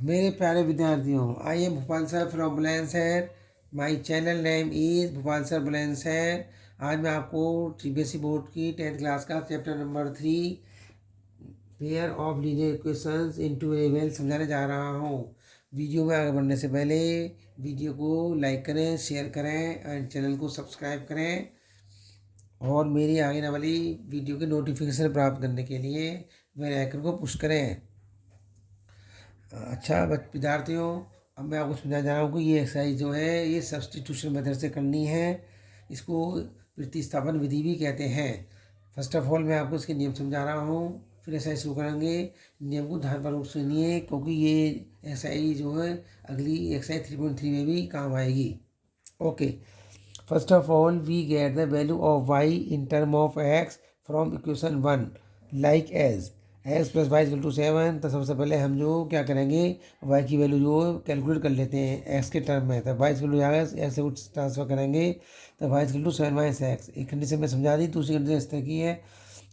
मेरे प्यारे विद्यार्थियों, I am Bhupal sir from Bulandshahr. My channel name is Bhupal sir Bulandshahr. आज मैं आपको सीबीएसई बोर्ड की 10th क्लास का chapter number 3 pair of linear equations into variable समझाने जा रहा हूँ। वीडियो में आगे बढ़ने से पहले वीडियो को लाइक करें, शेयर करें और चैनल को सब्सक्राइब करें और मेरी आगे वाली वीडियो की नोटिफिकेशन प्राप्त करने के लिए बेल आइकन को पुश करें। अच्छा विद्यार्थियों, अब मैं आपको समझाना जा रहा हूँ कि ये एक्सरसाइज जो है ये सब्स्टिट्यूशन मेथड से करनी है। इसको प्रतिस्थापन विधि भी कहते हैं। फर्स्ट ऑफ ऑल मैं आपको इसके नियम समझा रहा हूँ, फिर एक्सरसाइज शुरू करेंगे। नियम को ध्यानपूर्वक सुनिए क्योंकि ये एक्सरसाइज जो है अगली एक्सरसाइज 3.3 में भी काम आएगी। Okay, first of all we get the value of Y in term of X from equation 1 like as X plus Y equal to 7। तो सबसे पहले हम जो क्या करेंगे, वाई की वैल्यू जो कैलकुलेट कर लेते हैं एक्स के टर्म में। तो वाई इक्वल टू जाएगा, एक्स से ट्रांसफर करेंगे तो Y equal to 7 minus X. एक कंडीशन में समझा दी, दूसरी कंडीशन इस तरह की है।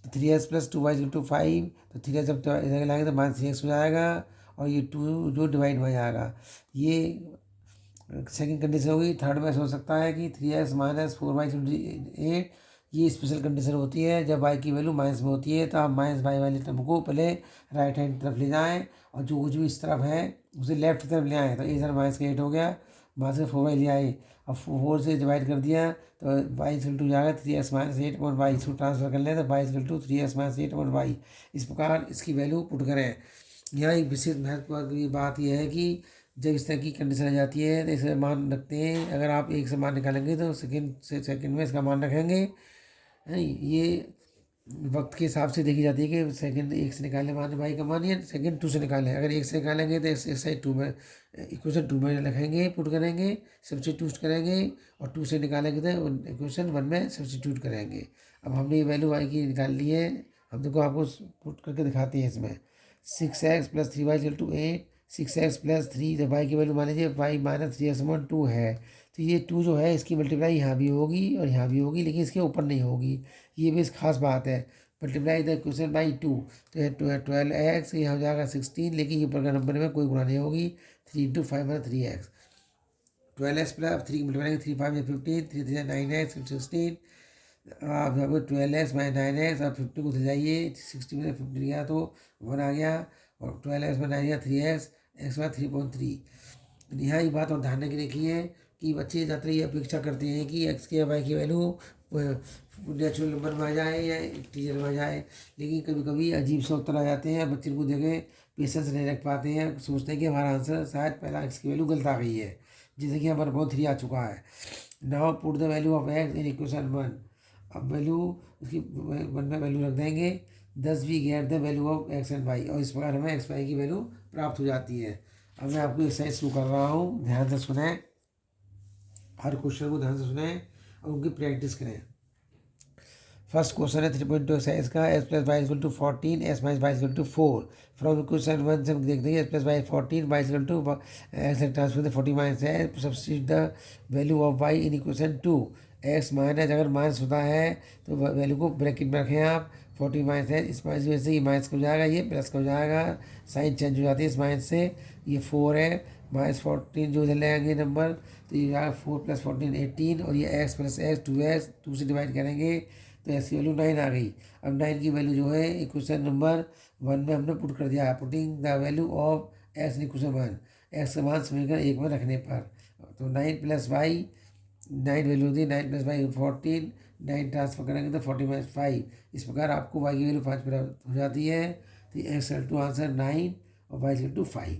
तो 3x plus 2y equal to 5। तो 3x जब इधर लाएंगे तो माइनस 3x हो जाएगा और ये 2 जो डिवाइड हो जाएगा। ये सेकंड कंडीशन होगी। थर्ड में हो सकता है कि 3x minus 4y equal to 8। ये स्पेशल कंडीशन होती है जब y की वैल्यू माइनस में होती है। तो आप माइनस y वाले टर्म को पहले राइट हैंड तरफ ले जाएं और जो कुछ भी इस तरफ है उसे लेफ्ट तरफ ले आएँ। तो ये सर माइनस का 8 हो गया, माइनस 4y ले आए। अब 4 से डिवाइड कर दिया तो y इक्वल टू जाएगा 3x माइनस 8 और y इसको ट्रांसफर कर लें तो y equal to 3x minus 8 और y। इस प्रकार इसकी वैल्यू पुट करें। यहाँ एक विशेष महत्व की बात यह है कि जब इस तरह की कंडीशन आ जाती है तो इसे मान रखते हैं। अगर आप एक से मान निकालेंगे तो सेकंड में इसका मान रखेंगे। ये वक्त के हिसाब से देखी जाती है कि सेकंड एक से निकालने मान भाई का मान या सेकंड 2 से निकालें। अगर एक से निकालेंगे तो एक्सरसाइज 2 में इक्वेशन 2 में रखेंगे, पुट करेंगे, सब्स्टिट्यूट करेंगे और 2 से निकालेंगे तो इक्वेशन 1 में सब्स्टिट्यूट करेंगे। अब हमने ये वैल्यू वाई की निकाल ली है, हम देखो आपको पुट करके दिखाते हैं। इसमें 6x plus 3y equal to 8। 6x plus 3 तो वाई की वैल्यू मान लीजिए वाई माइनस 3x/2 है। तो ये 2 जो है इसकी मल्टीप्लाई यहाँ भी होगी और यहाँ भी होगी, लेकिन इसके ऊपर नहीं होगी। ये भी इस खास बात है। मल्टीप्लाई द इक्वेशन बाई 2 तो ये 12x, यहाँ हो जाएगा 16, लेकिन ये ऊपर का नंबर में कोई गुणा नहीं होगी। 3 इंटू 5 मतलब 3x। 12x प्लस 3 मल्टीप्लाई 3 5 या 15, 3 3 9x 16। आप यहाँ पर 12x माइनस 9x, आप 50 को जाइए, 60 में 50 गया तो 1 आ गया और 12x में 9 गया 3x, x में 3.3। यहाँ एक बात और ध्यान रखने की है कि बच्चे ज़्यादातर ये अपेक्षा करते हैं कि एक्स के वाई की वैल्यू नेचुरल नंबर में आ जाए या इंटीजर में आ जाए, लेकिन कभी कभी अजीब सा उत्तर आ जाते हैं। बच्चे को देखें पेशेंस नहीं रख पाते हैं, सोचते हैं कि हमारा आंसर शायद पहला एक्स की वैल्यू गलत आ गई है, जैसे कि हमारा बहुत 3 आ चुका है। Now put the value of X in equation 1। अब वैल्यू उसकी 1 में वैल्यू रख देंगे। 10 we get the value of X and Y और इस प्रकार हमें एक्स वाई की वैल्यू प्राप्त हो जाती है। अब मैं आपको एक्सरसाइज शुरू कर रहा हूँ, ध्यान से सुने, हर क्वेश्चन को ध्यान से सुने और उनकी प्रैक्टिस करें। फर्स्ट क्वेश्चन है 3.2 एक्सरसाइज का। S plus Y equal to 14, S minus Y equal to 4। From question 1 से हम देखते हैं S plus Y 14, Y equal to X transfer 40 minus है। Substitute the value of Y in equation 2। X minus, अगर minus होता है तो value को ब्रैकेट में रखें आप। 40 माइनस है, इस माइनस वजह से ये माइनस हो जाएगा, ये प्लस हो जाएगा, साइन चेंज हो जाती है इस माइनस से। ये 4 है, माइनस 14 जो इधर ले आएंगे नंबर तो ये आएगा 4 प्लस 14 18 और ये एक्स प्लस एक्स 2x 2 से डिवाइड करेंगे तो एक्स की वैल्यू 9 आ गई। अब 9 की वैल्यू जो है इक्वेशन नंबर 1 में हमने पुट कर दिया है। Putting the value of X in equation 1, x का मान समीकरण 1 में रखने पर। तो 9 प्लस वाई, 9 वैल्यू होती है, 9 प्लस वाई 14, 9 ट्रांसफर करेंगे तो 40 माइनस 5। इस प्रकार आपको वाई की वैल्यू 5 प्राप्त हो जाती है। तो एक्स टू आंसर 9 और वाई टू 5।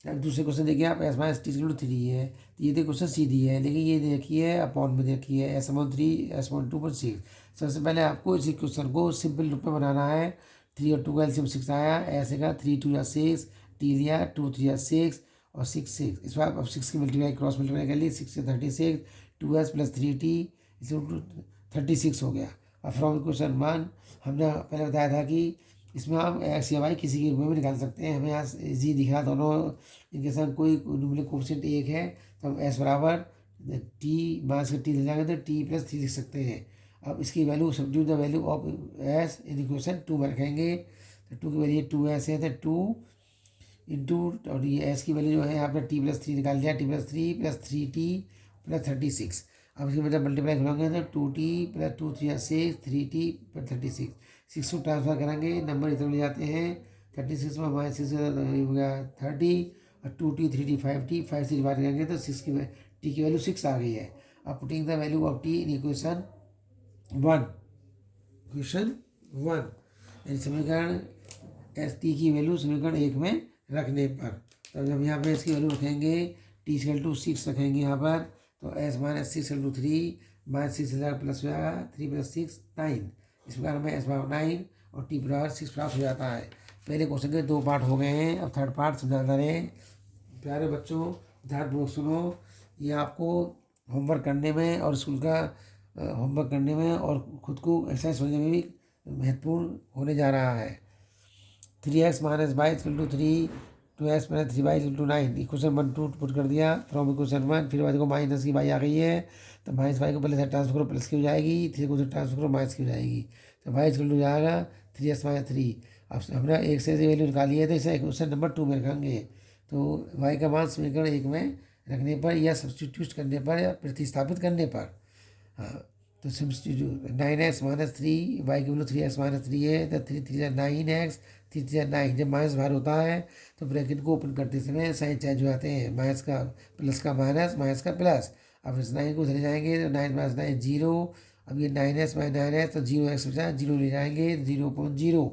अब दूसरे क्वेश्चन देखिए आप, एस माइनस टी टू 3 है। तो ये तो क्वेश्चन सीधी है, लेकिन ये देखिए अपॉन में देखिए एस अपॉन 3, एस अपॉन 2.6। सबसे पहले आपको इसी क्वेश्चन को सिंपल रूप में बनाना है। 3 और 2 का एलसीएम 6 आया, ऐसे का 3 2 या 6, टी लिया 2 3 या 6 और 6 6। इस बार अब 6 की मल्टीप्लाई क्रॉस मल्टीप्लाई कर ली, 6 से 36, 2s प्लस 3t इसे 36 हो गया। अब फ्रॉम क्वेश्चन 1 हमने पहले बताया था कि इसमें हम एक्स या वाई किसी के रूप में भी निकाल सकते हैं। हमें यहाँ जी दिख रहा, दोनों इनके साथ कोई न्यूमेरिकल कोएफिशिएंट 1 है तो हम एस बराबर टी माइनस टी ले जाएंगे तो टी प्लस 3 लिख सकते हैं। अब इसकी value substitute the value of S in equation 2 में रखेंगे। तो 2 की वैल्यू 2s है तो 2 इंटू, और ये एस की वैल्यू जो है आपने टी प्लस थ्री निकाल लिया, T plus three plus 3t plus 36। अब इसके मतलब मल्टीप्लाई करेंगे तो 2t प्लस 2 3 6 3t प्लस 36, 6 को ट्रांसफर करेंगे, नंबर इधर ले जाते हैं, 36 में माइनस 6 हो गया 30, और 2t 3t 5t, 5 से डिवाइड करेंगे तो 6 की टी की वैल्यू 6 आ गई है। अब putting the value of T in equation 1, equation 1 समीकरण एस टी की वैल्यू समीकरण 1 में रखने पर, तब जब यहाँ पे इसकी वैल्यू रखेंगे टी इक्वल टू 6 रखेंगे यहाँ पर, तो S minus 6 equal to 3 minus 6 हज़ार प्लस हो जाएगा 3 प्लस 6 9, इस प्रकार हमें एस बराबर 9 और टी बराबर 6 प्राप्त हो जाता है। पहले क्वेश्चन के 2 पार्ट हो गए हैं, अब थर्ड पार्ट समझाता रहे। प्यारे बच्चों ध्यानपूर्वक सुनो, ये आपको होमवर्क करने में और स्कूल का होमवर्क करने में और खुद को एक्सरसाइज समझने में भी महत्वपूर्ण होने जा रहा है। 3x minus by equal to 3, 2x minus 3 by equal to 9, equation 1 2 put कर दिया फ्रॉम इक्वेशन 1, फिर बाद को माइनस की बाई आ गई है, तो माइनस बाई को पहले से ट्रांसफर करो प्लस की हो जाएगी, 3 को ट्रांसफर करो माइनस की हो जाएगी, तो बाई इक्वल टू जाएगा 3x माइनस 3। अब हमने एक से वैल्यू निकाली है तो इसे क्वेश्चन नंबर 2 में रखेंगे, तो y का मान समीकरण 1 में रखने पर या सब्सटीट्यूट करने पर या प्रतिस्थापित करने पर, हाँ, तो सब्सटीट्यूट 9x माइनस 3, वाई की वैल्यू 3x माइनस 3 है, तो 3 3 9x, 3 3 9, जब माइनस बाहर होता है तो ब्रैकेट को ओपन करते समय साइन चेंज हो जाते हैं, माइनस का प्लस का माइनस, माइनस का प्लस। अब इस 9 को चले जाएंगे तो 9 माइनस 9 0, अब ये 9x माइनस 9x तो 0x बचा, 0 ले जाएंगे 0.0,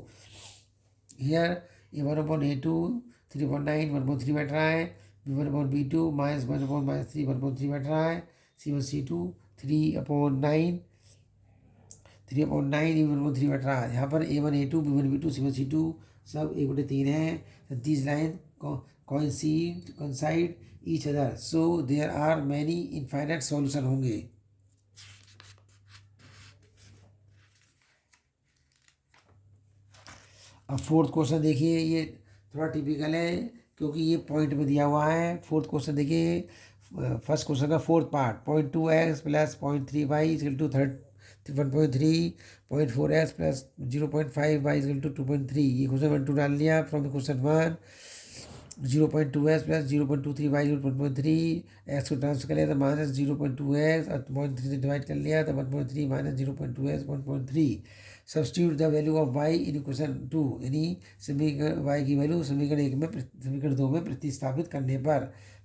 हियर ये 1/a2 3.9 1.3 बैठ रहा है, b1/b2 माइनस 1/3 1.3 बैठ रहा है, c1 c2 3/9 3/9 1/3 बैठ रहा है। यहाँ पर a1 a2 b1 b2 c1 c2 सब 1/3 है। This line coincide each other, so there are many infinite solution होंगे। अब फोर्थ क्वेश्चन देखिए, ये थोड़ा टिपिकल है क्योंकि ये पॉइंट में दिया हुआ है। फोर्थ क्वेश्चन देखिए, फर्स्ट क्वेश्चन का fourth part, 0.2x plus 0.3y equal to 1.3, 0.4x plus 0.5y equal to 2.3, ये क्वेश्चन 1 2 डाल लिया from question 1। 0.2x plus 0.23y 1.3, X को ट्रांसफर कर लिया तो माइनस 0.2x और 0.3 से डिवाइड कर लिया तो 1.3 minus 0.2x 1.3। Substitute the value of y in equation 2, यानी समीकरण y की वैल्यू समीकरण 1 में समीकरण 2 में प्रतिस्थापित करने पर,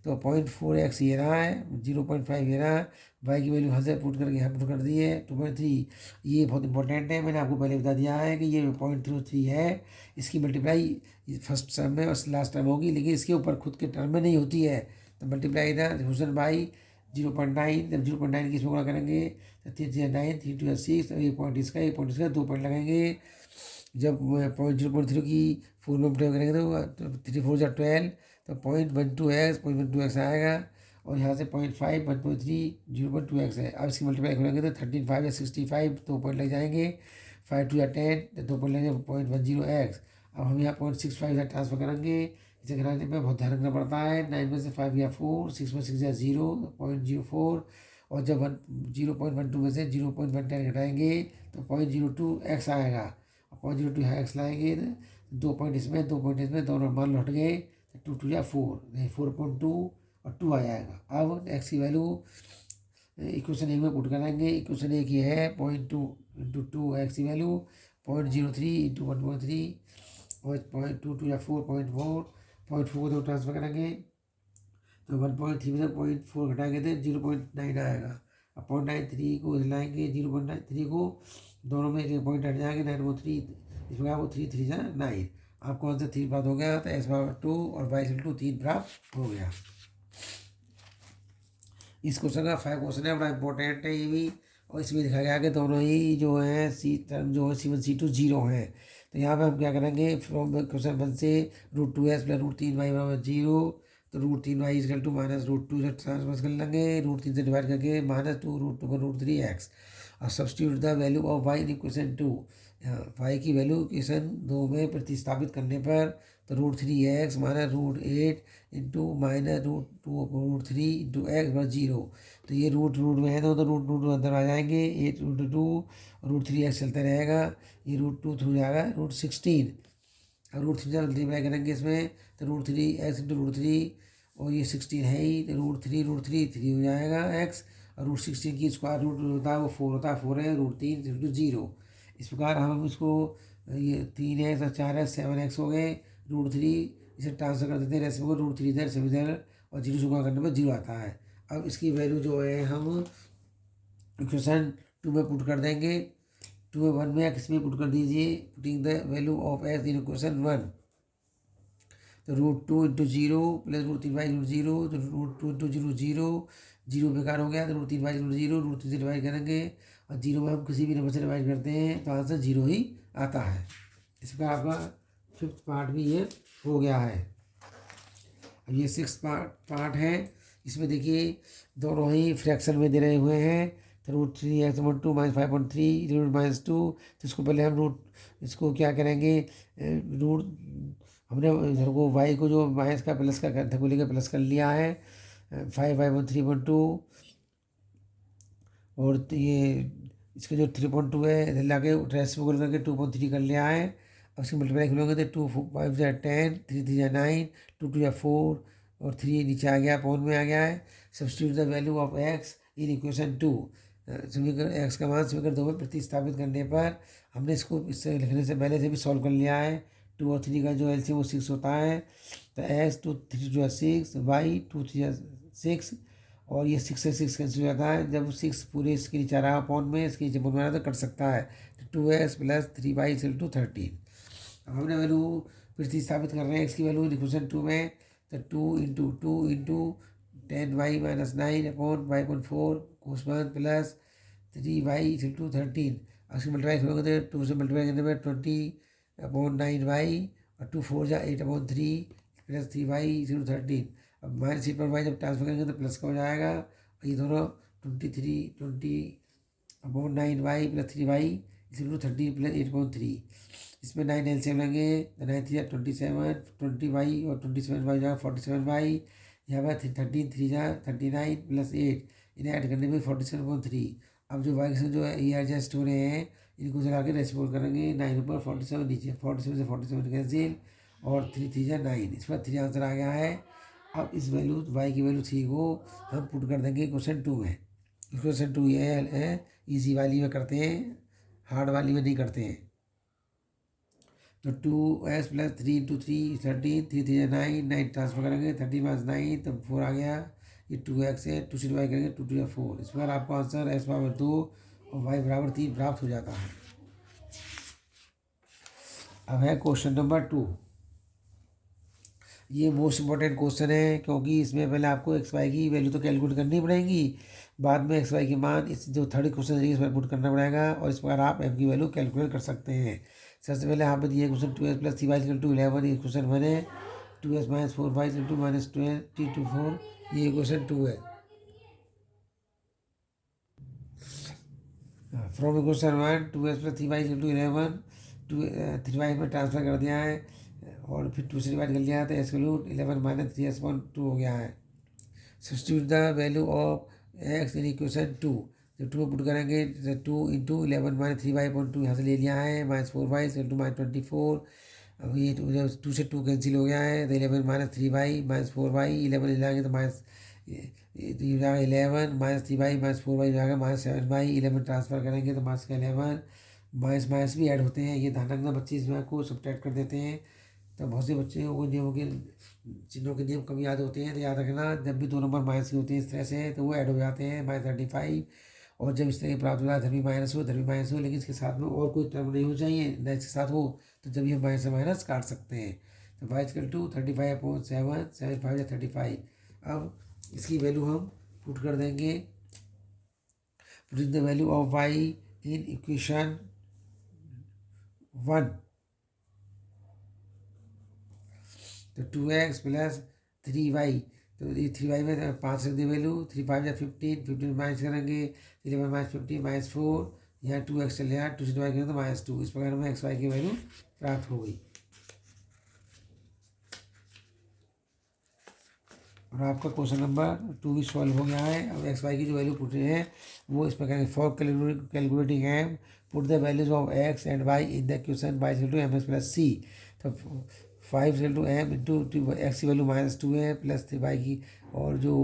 तो 0.4x ये रहा है, 0.5 ये रहा, y की वैल्यू यहाँ से पुट करके यहाँ पुट कर दी है 2.3। ये बहुत इंपॉर्टेंट है, मैंने आपको पहले बता दिया है कि ये 0.03 है, इसकी मल्टीप्लाई फर्स्ट टर्म में और लास्ट टर्म होगी, लेकिन इसके ऊपर खुद के टर्म में नहीं होती है, तो मल्टीप्लाई इधर डिविजन बाई 0.9, जब 0.9 की इसमें गुणा करेंगे तो 3 3 9 3 2 6, तो एक पॉइंट इसका 2 पॉइंट लगाएंगे। जब 0.3 की 4 में मल्टीप्लाई करेंगे तो 3 4 12, तो 0.12x आएगा, और यहाँ से 0.5 1.3 0.2x है। अब इसकी मल्टीप्लाई करेंगे तो 13 5 या 65, 2 पॉइंट लग जाएंगे, 5 2 या 10, 2 पॉइंट लगेंगे 0.10x। अब हम यहाँ 0.65 से ट्रांसफर करेंगे, इसे कराने में बहुत ध्यान रखना पड़ता है। 9 में से 5 या 4, 6 में 6 या 0, 0.04, और जब 0.12 में से 0.110 घटाएंगे तो 0.02x आएगा, 0.02 एक्स लाएंगे तो 2 पॉइंट इसमें 2 पॉइंट इसमें, दोनों मान लौट गए, 2 2 या 4, नहीं 4.2 और 2 आ जाएगा। अब एक्स की वैल्यू इक्वेशन 1 में पुट करेंगे, इक्वेशन 1 ये है 0.2 इंटू 2, एक्स की वैल्यू 0.03 इंटू 1.3 और 0.22 या 4.4, 0.4 तो ट्रांसफर करेंगे तो 1.3 में से 0.4 घटाएंगे तो 0.9 आएगा। अब 0.93 को लाएंगे, 0.93 को दोनों में एक पॉइंट हट जाएंगे, 9.3 इसमें आपको 3 3 जा 9, आपको आंसर 3 प्राप्त हो गया, तो एस बराबर 2 और वाई इक्वल टू 3 प्राप्त हो गया। इस क्वेश्चन का 5 क्वेश्चन है, बड़ा इंपॉर्टेंट है ये भी, और इसमें दिखा गया कि दोनों ही जो है सी टर्म जो है C1 C2 0 है। तो यहाँ पे हम क्या करेंगे, फ्रॉम क्वेश्चन 1 से √2s प्लस √3y बराबर 0, तो √3y इक्वल टू माइनस √2 से ट्रांसफर कर लेंगे, √3 से डिवाइड करके -2 √2 का √3x, और substitute the value of y in equation 2, y की वैल्यू इक्वेशन 2 में प्रतिस्थापित करने पर, तो √3x minus √8 into minus √2 √3 into x बराबर 0, तो ये रूट में है तो रूट अंदर आ जाएंगे, 8 √2 √3x चलता रहेगा, ये √2 थ्रू जाएगा √16, अब रूट 3 मल्टीप्लाई करेंगे इसमें तो रूट 3 एक्स इंटू रूट 3, और ये 16 है ही, तो रूट 3 हो जाएगा एक्स, और रूट 16 की स्क्वायर रूट होता है वो 4 होता है, 4 है रूट 3 इंटू 0। इस प्रकार हम इसको ये 3x और 4x 7x हो गए, रूट 3 इसे ट्रांसफर कर देते हैं रेसिपी को, रूट 3 इधर सब इधर, और 0 से गुणा करने पर 0 आता है। अब इसकी वैल्यू जो है हम इक्वेशन 2 में पुट कर देंगे, 2 में 1 में एक्स में पुट कर दीजिए, putting the value of X in equation 1। तो root 2 into 0 plus root 3 by root 0, तो रूट 2 इंटू 0 0, 0 बेकार हो गया, तो रूट 3 बाई रूट 0, रूट 3 से डिवाइड करेंगे, और 0 में हम किसी भी नंबर से डिवाइड करते हैं तो आंसर 0 ही आता है। इस प्रकार आपका 5th पार्ट भी ये हो गया है। अब ये 6th पार्ट है, इसमें देखिए दोनों ही फ्रैक्शन में दे रहे हुए हैं, तो रूट 3x/2 माइनस 5.3 रूट -2, तो इसको पहले हम इसको क्या करेंगे, रूट हमने इधर को y को जो माइनस का प्लस का करते को लेकर प्लस कर लिया है, 5/3.2, और तो ये इसका जो 3.2 है इधर लाके ट्रांसफर करके 2.3 कर लिया है। अब इसको मल्टीप्लाई करोगे तो 2 5 जा 10, 3 3 जा 9, 2 2 जा 4, और 3 नीचे आ गया, पॉन में आ गया है। Substitute the value of X in equation 2, समीकरण एक्स का मान समीकरण 2 में प्रतिस्थापित करने पर हमने इसको इससे लिखने से पहले से भी सॉल्व कर लिया है। 2 और 3 का जो एलसीएम वो 6 होता है, तो एक्स 2 3 जो है 6, वाई 2 3 6, और ये 6 से 6 कैंसिल हो जाता है। जब 6 पूरे इसके नीचे आ रहा है पॉन में, इसके नीचे पॉन में आ रहा तो कट सकता है, तो 2x plus 3y equal to 13। अब हमने वैल्यू प्रतिस्थापित कर रहे हैं एक्स की वैल्यू इक्वेशन 2 में, तो 2 इंटू 10y माइनस 9 अपॉन 5.4 कोसमान प्लस 3y इक्वल टू 13। अब इसको मल्टीप्लाई करोगे तो 2 से मल्टीप्लाई करने में 20/9y, और 2 4 जा 8/3 प्लस 3y इक्वल टू 13। अब माइनस 8/y जब ट्रांसफर करेंगे तो प्लस का हो जाएगा, और ये दोनों 20/9y plus 3y equal to 13 plus 8/3। इसमें 9 एलसीएम लेंगे, 9 3 27, 20y और 27y जाएगा 47y, यहाँ पर 13 3 जा 39 प्लस 8, इन्हें ऐड करने में 47.3। अब जो वाई जो है ये एडजस्ट हो रहे हैं, इनको चला के रेसिप्रोल करेंगे, 9 ऊपर 47 नीचे, 47 से 47 कैंसिल, और 3 3 जा 9, इस पर 3 आंसर आ गया है। अब इस वैल्यू वाई की वैल्यू 3 को हम पुट कर देंगे क्वेश्चन 2 में। क्वेश्चन 2 ये है, ईजी वाली में करते हैं, हार्ड वाली में नहीं करते हैं। तो 2x प्लस 3 इंटू 3 13, 3 3 9, 9 ट्रांसफर करेंगे, 30 माइनस 9 तब 4 आ गया, ये 2x है, 2 से डिवाइड करेंगे, 2 2 4। इस बार आपको आंसर x बराबर 2 और y बराबर 3 प्राप्त हो जाता है। अब है क्वेश्चन नंबर 2। ये मोस्ट इंपॉर्टेंट क्वेश्चन है, क्योंकि इसमें पहले आपको एक्स वाई की वैल्यू तो कैलकुलेट करनी पड़ेगी, बाद में एक्स वाई के मान इस जो थर्ड क्वेश्चन है इसमें पुट करना पड़ेगा, और इस प्रकार आप एम की वैल्यू कैलकुलेट कर सकते हैं। सबसे पहले यहाँ पर दिए question 2x plus 3y equal to 11, ये क्वेश्चन 1 है। 2x minus 4y equal to minus 24, ये क्वेश्चन 2 है। From equation 1 2x plus 3y equal to 11, 3y में ट्रांसफर कर दिया है, और फिर 2 से डिवाइड कर लिया है, तो एक्स वैल्यू 11 माइनस 3x/2 हो गया है। Substitute the value of X in equation 2, जब 2 पुट करेंगे तो 2 इंटू 11 माइनस 3y/2 यहाँ से ले लिया है, माइनस 4y इंटू माइनस 24। अब ये 2 से 2 कैंसिल हो गया है, तो 11 माइनस 3y माइनस 4y, 11 ले जाएंगे तो माइनस हो जाएगा 11 माइनस 3y माइनस 4y हो जाएगा माइनस 7y, 11 ट्रांसफर करेंगे तो माइनस का 11, माइनस माइनस भी ऐड होते हैं, ये ध्यान रखना बच्चे इसमें आपको सब्ट्रैक्ट कर देते हैं। तो बहुत से बच्चे को नियमों के चिन्हों के नियम कम याद होते हैं, तो याद रखना जब भी 2 नंबर माइनस के होते हैं इस तरह से तो वो ऐड हो जाते हैं, माइनस 35। और जब इस तरह की प्राप्त हो रहा है धर्मी माइनस हो, लेकिन इसके साथ में और कोई टर्म नहीं हो चाहिए ना इसके साथ हो, तो जब ये माइनस से माइनस काट सकते हैं। तो y इक्वल टू 35/7, 7 5 या 35। अब इसकी वैल्यू हम पुट कर देंगे, putting the value of y in equation 1, तो 2x प्लस 3y, तो ये 3y में 5 रख दी वैल्यू, 3 5 या 15, 15 माइनस करेंगे 11 माइनस 50 माइनस 4, यहाँ 2x चले यहाँ 2 से डिवाइड करें तो माइनस 2। इस प्रकार में एक्स वाई की वैल्यू प्राप्त हो गई, और आपका क्वेश्चन नंबर 2 भी सॉल्व हो गया है। अब एक्स वाई की जो वैल्यू पुट रहे हैं वो इस प्रकार for calculating M put the values of X and Y in the question y equal to mx plus c। तो 5 equal to M into X की वैल्यू -2 है प्लस 3y की, और जो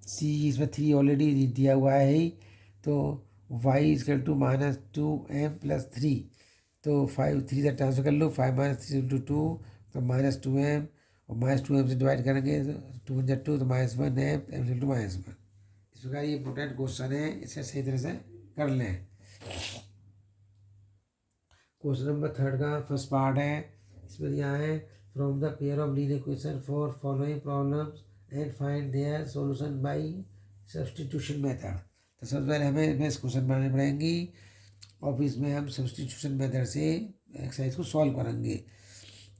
सी इसमें 3 ऑलरेडी दिया हुआ है ही, तो y equal to -2m plus 3, तो 5 3 से ट्रांसफर कर लो, 5 - 3 × 2 तो -2m, और -2m से डिवाइड करेंगे तो 2 × 2 तो -1m, m = -1। इस प्रकार ये इंपॉर्टेंट क्वेश्चन है, इसे सही तरह से कर लें। क्वेश्चन नंबर 3 का फर्स्ट पार्ट है, इसमें दिया है from the pair of linear equation for following problems and find their solution bye substitution method. तो सबसे पहले हमें इसमें क्वेश्चन बनाने पड़ेंगी और इसमें हम सब्स्टिट्यूशन मेथड से एक्सरसाइज को सॉल्व करेंगे।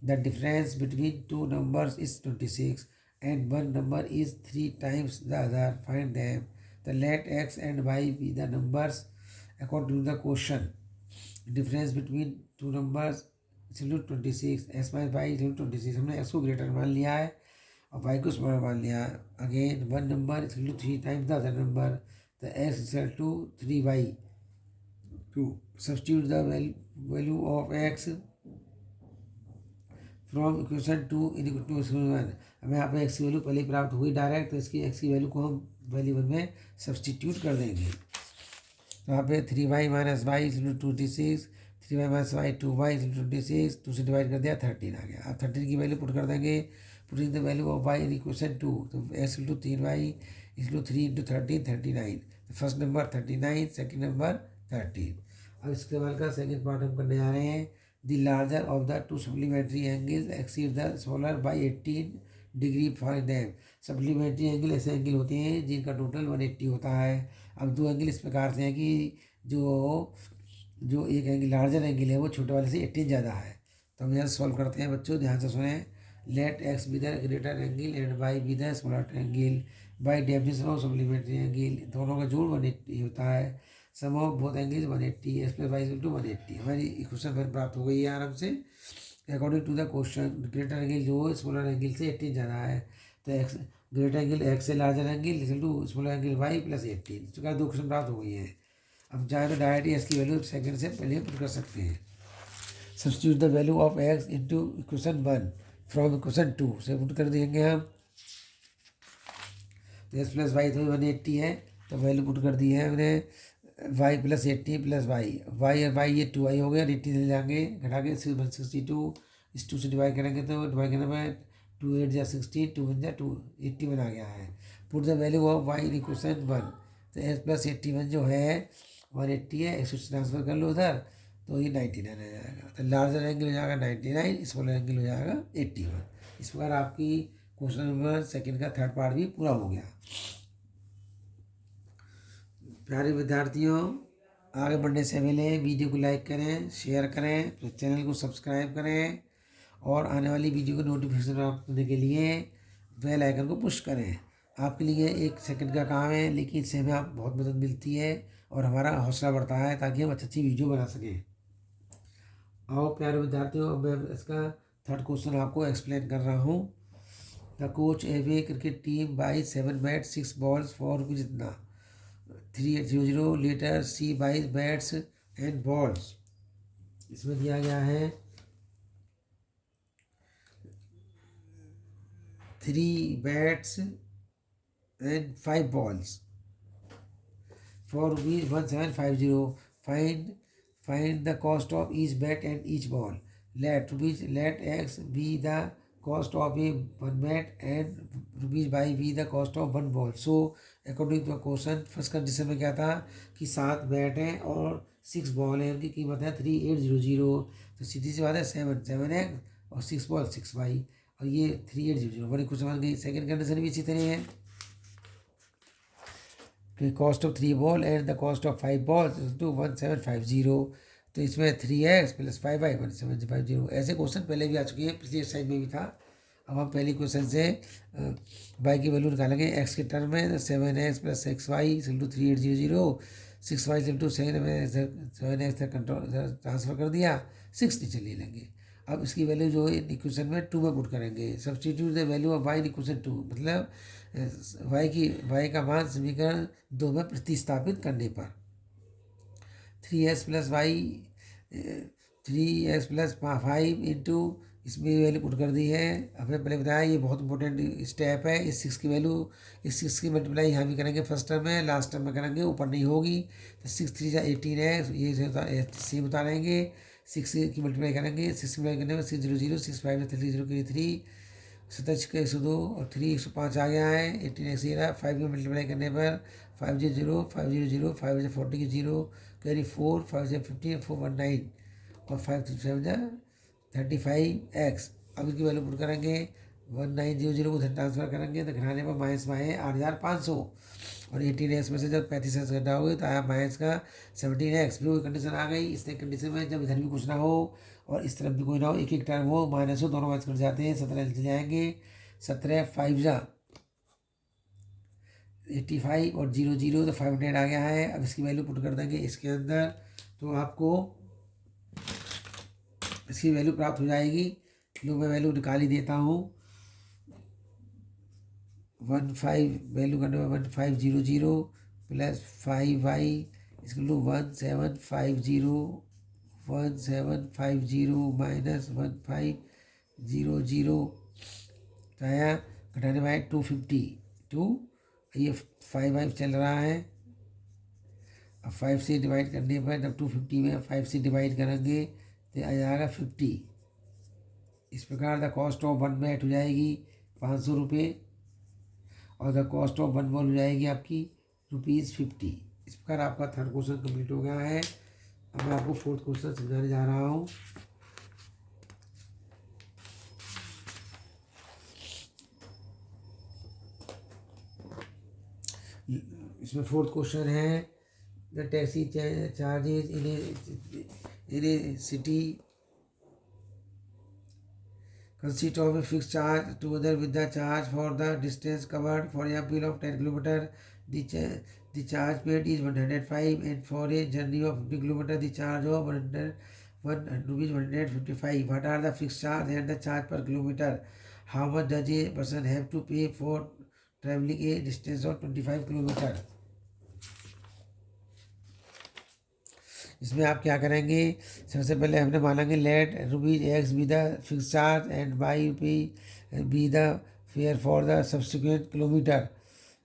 The difference between two numbers is 26 and one number is 3 times the other. Find them. The let x and y be the numbers according to the question. Difference between two numbers is equal to 26. x minus y is equal to 26. हमने x को greater मान लिया है और y को smaller मान लिया है। Again one number is equal to 3 times the other number. The x is equal to 3y. To substitute the value of x from equation 2 into equation 1। हमें यहाँ पे एक्स की वैल्यू पहले प्राप्त हुई डायरेक्ट, तो इसकी एक्स की वैल्यू को हम वैल्यू 1 में सब्सटीट्यूट कर देंगे। तो यहाँ पे 3y - y = 26, 3y - y 2y = 26, 2 से डिवाइड कर दिया 13 आ गया। अब 13 की वैल्यू पुट कर देंगे, putting the value of y in equation 2, तो x = 3y = 3 × 13 39। तो फर्स्ट नंबर 39, सेकेंड नंबर 13। अब इसके सवाल का सेकेंड पार्ट हम करने जा रहे हैं। The larger of the two supplementary angles exceed the smaller by 18 degree for them। Supplementary angle ऐसे एंगल होते हैं जिनका टोटल 180 होता है। अब दो एंगल इस प्रकार से हैं कि जो एक एंगल लार्जर एंगल है वो छोटे वाले से 18 ज़्यादा है। तो हम यहाँ सॉल्व करते हैं बच्चों, ध्यान से सुने। Let X be the greater angle and Y be the smaller angle by definition of supplementary angle. दोनों का जोड़ 180 होता है। Sum of both angle 180, X plus Y equal to 180। हमारी इक्वेशन फिर प्राप्त हो गई है आराम से। According to the question greater angle जो स्मॉलर एंगल से 18 ज़्यादा है, तो एक्स ग्रेटर एंगल एक्स से larger angle equal to smaller angle Y plus 18। इस प्रकार दो क्वेश्चन प्राप्त हो गई है। अब चाहे तो डायरेक्ट एक्स की वैल्यू सेकंड से पहले पुट कर सकते हैं। Substitute the value of x into equation 1 from equation 2 से पुट कर देंगे हम। एक्स प्लस वाई तो 180 है, तो वैल्यू पुट कर दी है हमने y + 80 + y और y ये 2y हो गया, 80 से जाएंगे घटा के 162, इस 2 से डिवाइड करेंगे तो डिवाइड करने में 2 8 × 16, 2 1 = 2, 81 आ गया है। Put the value of y in equation 1, तो x + 81 जो है 180 है, 100 ट्रांसफर कर लो उधर तो ये 99 आ जाएगा। तो लार्जर एंगल हो जाएगा 99, स्मॉलर एंगल हो जाएगा 81। इस प्रकार आपकी क्वेश्चन नंबर सेकेंड का थर्ड पार्ट भी पूरा हो गया। प्यारे विद्यार्थियों, आगे बढ़ने से पहले वीडियो को लाइक करें, शेयर करें, तो चैनल को सब्सक्राइब करें और आने वाली वीडियो को नोटिफिकेशन प्राप्त करने के लिए बेल आइकन को पुश करें। आपके लिए 1 सेकंड का काम है, लेकिन इससे हमें आप बहुत मदद मिलती है और हमारा हौसला बढ़ता है ताकि हम अच्छी वीडियो बना सकें। आओ प्यारे विद्यार्थियों, अब मैं इसका थर्ड क्वेश्चन आपको एक्सप्लेन कर रहा हूँ। The coach away cricket team buy 7 bat 6 balls for rupees इतना 3800 लीटर सी बाई बैट्स एंड बॉल्स। इसमें दिया गया है 3 bats and 5 balls for rupees 1750। Find the cost of each bat and each ball. Let X be the cost of a 1 bat and rupees Y be the cost of 1 ball. So according to question first condition में क्या था कि 7 bat हैं और 6 ball हैं, उनकी कीमत है 3800। तो सीधी सी बात है 7 एक्स और 6 बॉल 6y, और ये 3800 बड़ी क्वेश्चन बन गई। सेकेंड कंडीशन भी इसी तरह है कि cost of 3 ball and the cost of 5 balls to 1750। तो इसमें 3x + 5y 1750। ऐसे क्वेश्चन पहले भी आ चुके हैं, पिछले एक्सरसाइज में भी था। अब हम पहले क्वेश्चन से y की वैल्यू निकालेंगे। x के टर्म में 7x + 6y = 3800, 6y = 7x तक ट्रांसफर कर दिया, 6 नीचे ले लेंगे। अब इसकी वैल्यू जो है इक्वेशन में 2 में पुट करेंगे। Substitute the value of y in equation 2, मतलब y का मान समीकरण 2 में प्रतिस्थापित करने पर 3x + y 3x plus 5 into, इसमें वैल्यू पुट कर दी है। हमने पहले बताया ये बहुत इंपॉर्टेंट स्टेप है। इस 6 की वैल्यू, इस 6 की मल्टीप्लाई यहाँ भी करेंगे फर्स्ट टर्म में, लास्ट टर्म में करेंगे, ऊपर नहीं होगी। तो 6 3 जा 18 है, ये सेम उतारेंगे। 6 की मल्टीप्लाई करेंगे, 6 की मल्टीप्लाई करने में 6 0 0, 6 5 3 0 के 3, 27 का 102 और 3 105 आ गया है। 18 x ये रहा। 5 की मल्टीप्लाई करने पर 5 0 0, 5 0 0, 5 से 40 की 0 कैरी 4, 5 से 15 419 और 5 7 जा 35x। अब इसकी वैल्यू पुट करेंगे, 1900 को ट्रांसफर करेंगे तो घटाने पर माइनस में है 8500 और 18x में से जब 35x घटाओगे तो आया माइनस का 17x। फिर वही कंडीशन आ गई। इस कंडीशन में जब इधर भी कुछ ना हो और इस तरफ भी कोई ना हो, एक एक टर्म हो, माइनस हो, दोनों माइनस कट जाते हैं, 17 चले जाएंगे। 17 5 जा 85 और 0 0 तो 500 आ गया है। अब इसकी वैल्यू पुट कर देंगे इसके अंदर तो आपको इसकी वैल्यू प्राप्त हो जाएगी। लो मैं वैल्यू निकाल ही देता हूँ। 15 वैल्यू करने में 1500 प्लस 5y इसको लो 1750 माइनस 1500 तो आया, घटाने में आया 252। ये 5 चल रहा है। अब 5 से डिवाइड करने पर जब 250 में 5 से डिवाइड करेंगे तो आ जाएगा 50। इस प्रकार द कॉस्ट ऑफ 1 बैट हो जाएगी 500 रुपये और द कॉस्ट ऑफ 1 बॉल हो जाएगी आपकी ₹50। इस प्रकार आपका थर्ड क्वेश्चन कंप्लीट हो गया है। अब मैं आपको फोर्थ क्वेश्चन समझाने जा रहा हूँ। इसमें फोर्थ क्वेश्चन है the taxi charges in A city consist of a fixed charge together with the charge for the distance covered. For example, of 10 km, the charge paid is 105, and for a journey of 50 km, the charge of 155. What are the fixed charge and the charge per kilometer? How much does a person have to pay for traveling a distance of 25 km? इसमें आप क्या करेंगे, सबसे पहले हमने मानेंगे let ₹x be the fix charge and ₹y be the fare for the subsequent kilometre.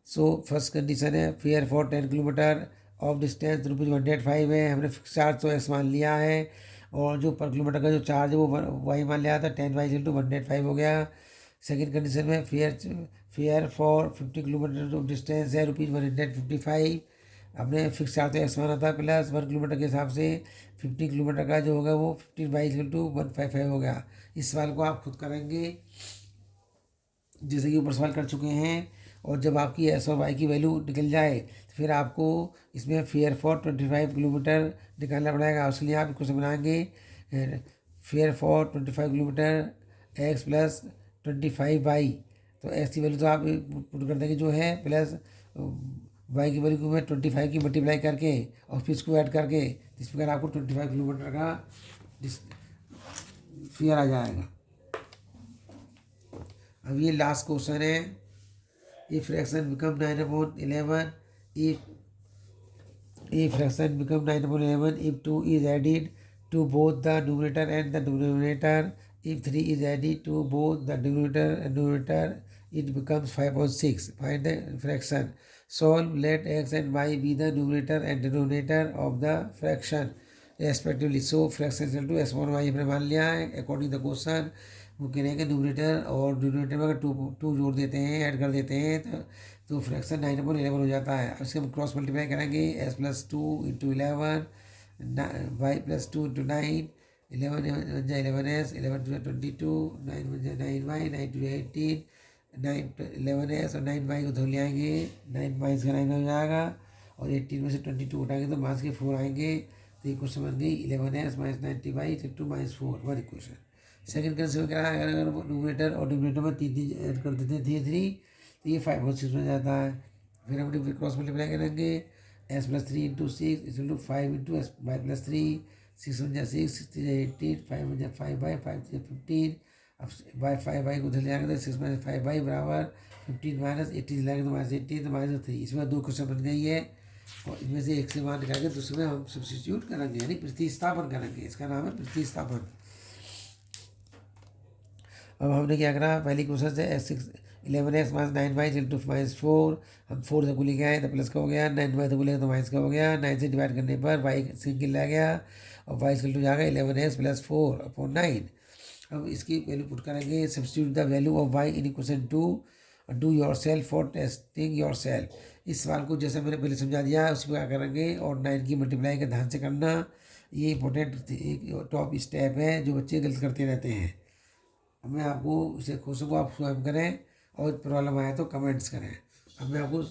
So first condition है fare for 10 kilometre of distance ₹105 है। हमने फिक्स चार्ज तो x मान लिया है और जो पर किलोमीटर का जो चार्ज है वो y मान लिया था। 10y × 105 हो गया। सेकेंड कंडीशन में fair for 50 kilometre of distance है ₹155। हमने फिक्स चार्ज तो एक्स माना था प्लस 1 किलोमीटर के हिसाब से 50 किलोमीटर का जो होगा वो 15/155 हो गया। इस सवाल को आप खुद करेंगे जैसे कि ऊपर सवाल कर चुके हैं। और जब आपकी एस और वाई की वैल्यू निकल जाए तो फिर आपको इसमें फेयर फॉर 25 किलोमीटर निकालना पड़ेगा। उसके लिए आप क्वेश्चन बनाएंगे fair for 25 kilometre x plus 25y। तो एक्स की वैल्यू तो आप पुट कर देंगे जो है प्लस वाई की वैल्यू को मैं 25 की मल्टीप्लाई करके और फिर इसको ऐड करके इस प्रकार आपको 25 किलोमीटर का फेयर आ जाएगा। अब ये लास्ट क्वेश्चन है। If fraction become 9/11 if fraction become 9/11 if 2 is added to both the numerator and the denominator, if 3 is added to both the numerator and numerator, it becomes 5/6. Find the fraction. Solve. Let x and y be the numerator and denominator of the fraction respectively. So fraction is equal to x और y हमने मान लिया है according to the question। वो कह रहे हैं कि न्यूमरेटर और डिनोमिनेटर में अगर टू जोड़ देते हैं, ऐड कर देते हैं तो फ्रैक्शन 9/11 हो जाता है। उसके हम क्रॉस मल्टीप्लाई करेंगे s + 2 × 11 y + 2 × 9 11 11s 11 22 9 9y 9 2 18 9 11s और 9y को धो ले आएंगे 9 माइनस का 9 हो जाएगा और 18 में से 22 उठाएंगे तो माइनस के 4 आएंगे। तो ये क्वेश्चन बन गई 11s - 90y 2 - 4 one equation. Second concept क्या है, अगर न्यूमरेटर और डिनोमिनेटर में 3 ऐड कर देते हैं 3 तो ये 5/6 बन जाता है। फिर हम क्रॉस मल्टीप्लाई करेंगे s + 3 × 6 = 5 × y + 3 6 × 6 6 × 18 5 × 5y 5 × 15। अब y 5y को धर जाएंगे तो 6 - 5y = 15 - 18 लाएंगे तो -18 तो -3। इसमें 2 क्वेश्चन बन गई है। और इनमें से एक से मान निकाल के दूसरे में हम सब्स्टिट्यूट करेंगे, यानी प्रतिस्थापन करेंगे। इसका नाम है प्रतिस्थापन। अब हमने क्या करा, पहली क्वेश्चन से 11x minus 9y into minus 4, हम 4 से को लेके आए तो प्लस का हो गया, 9y से को लेकर तो माइनस का हो गया, 9 से डिवाइड करने पर y सिंगल रह गया और y इक्वल टू जाएगा 11x प्लस 4/9। अब इसकी वैल्यू पुट करेंगे, substitute the value of y in equation 2, do your self for testing your self. इस सवाल को जैसे मैंने पहले समझा दिया उसी को क्या करेंगे, और 9 की मल्टीप्लाई का ध्यान से करना। ये इंपॉर्टेंट एक टॉप स्टेप है जो बच्चे गलत करते रहते हैं। मैं आपको इसे क्वेश्चन को आप स्वयं करें और प्रॉब्लम आए तो कमेंट्स करें। अब मैं आपको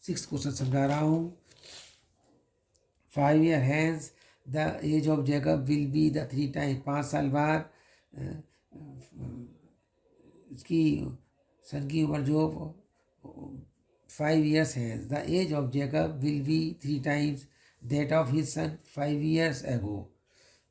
6th क्वेश्चन समझा रहा हूँ। 5 year hence the age of Jacob will be the 3 time, 5 साल बाद इसकी सन की उम्र जो 5 years है, the age of Jacob will be 3 times that of his son 5 years ago।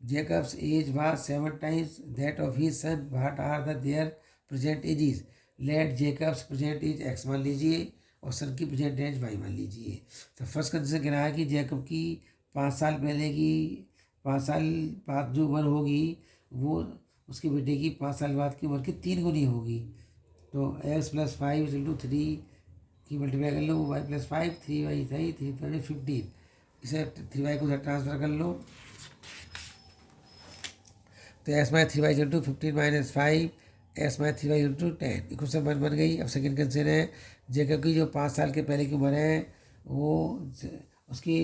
Jacob's age was 7 times that of his son. What are their present ages? Let Jacob's present age x मान लीजिए और सन की present as y मान लीजिए। तो first condition कह रहा है कि जैकब की 5 साल पहले की 5 साल बाद जो उम्र होगी वो उसके बेटे की 5 साल बाद की उम्र की 3 गुनी होगी। तो x प्लस 5 इंटू 3 की मल्टीप्लाई कर लो, y प्लस 5, 3y था 15, इसे 3y को ट्रांसफर कर लो तो S minus 3y into 15 minus 5 S minus 3y into 10 equation बन गई। अब सेकंड कंडीशन है जेकब की जो 5 साल के पहले की उम्र है वो उसकी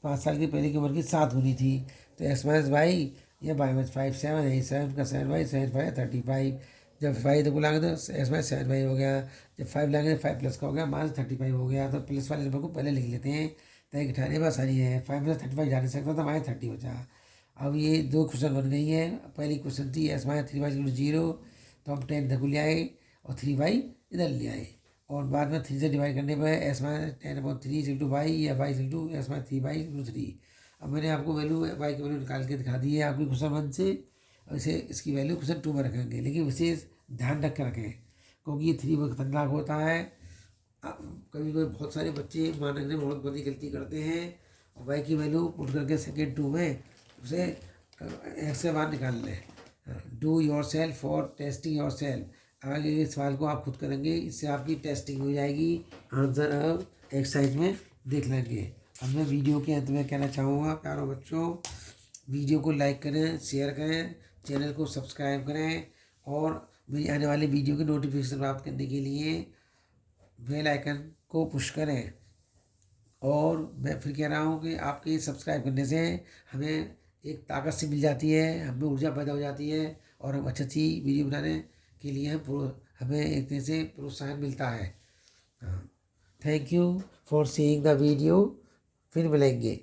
5 साल के पहले की उम्र की 7 गुनी थी। तो एक्स माइनस वाई या वाई माइनस 5 7 है, 7 का 7y 7 35। जब 5 तो लाएंगे तो एक्स माइनस 7y हो गया, जब 5 लाएंगे तो 5 प्लस का हो गया माइनस 35 हो गया। तो प्लस वाले नंबर को पहले लिख लेते हैं ताकि घटाने में आसानी है। 5 में 35 जा नहीं सकता तो माइनस 30 बचा। अब ये 2 क्वेश्चन बन गई है। पहली क्वेश्चन थी एस माइनस 3y 0, तो हम 10 इधर को ले आए और 3y इधर ले आए और बाद में 3 से डिवाइड करने पर एस माइनस 10/3 इंटू वाई या Y into S minus 3y into 3। अब मैंने आपको वैल्यू वाई की वैल्यू निकाल के दिखा दी है आपकी क्वेश्चन 1 से। अब इसे इसकी वैल्यू क्वेश्चन 2 में रखेंगे, लेकिन विशेष ध्यान रख कर रखें क्योंकि ये 3 बहुत खतरनाक होता है। कभी कभी बहुत सारे बच्चे मान रखने में बहुत बड़ी गलती करते हैं और वाई की वैल्यू पुट करके सेकेंड 2 में उसे एक्स से बाहर निकाल लें। Do your self for testing your self. आगे के सवाल को आप खुद करेंगे, इससे आपकी टेस्टिंग हो जाएगी। आंसर अब एक्सरसाइज में देख लेंगे। अब मैं वीडियो के अंत में कहना चाहूँगा प्यारों बच्चों, वीडियो को लाइक करें, शेयर करें, चैनल को सब्सक्राइब करें और मेरी आने वाली वीडियो की नोटिफिकेशन प्राप्त करने के लिए बेल आइकन को पुश करें। और मैं फिर कह रहा हूँ कि आपके सब्सक्राइब करने से हमें एक ताकत सी मिल जाती है, हमें ऊर्जा पैदा हो जाती है और हम अच्छी अच्छी वीडियो बनाने के लिए हमें एक तरह से प्रोत्साहन मिलता है। Thank you for seeing the video. फिर मिलेंगे।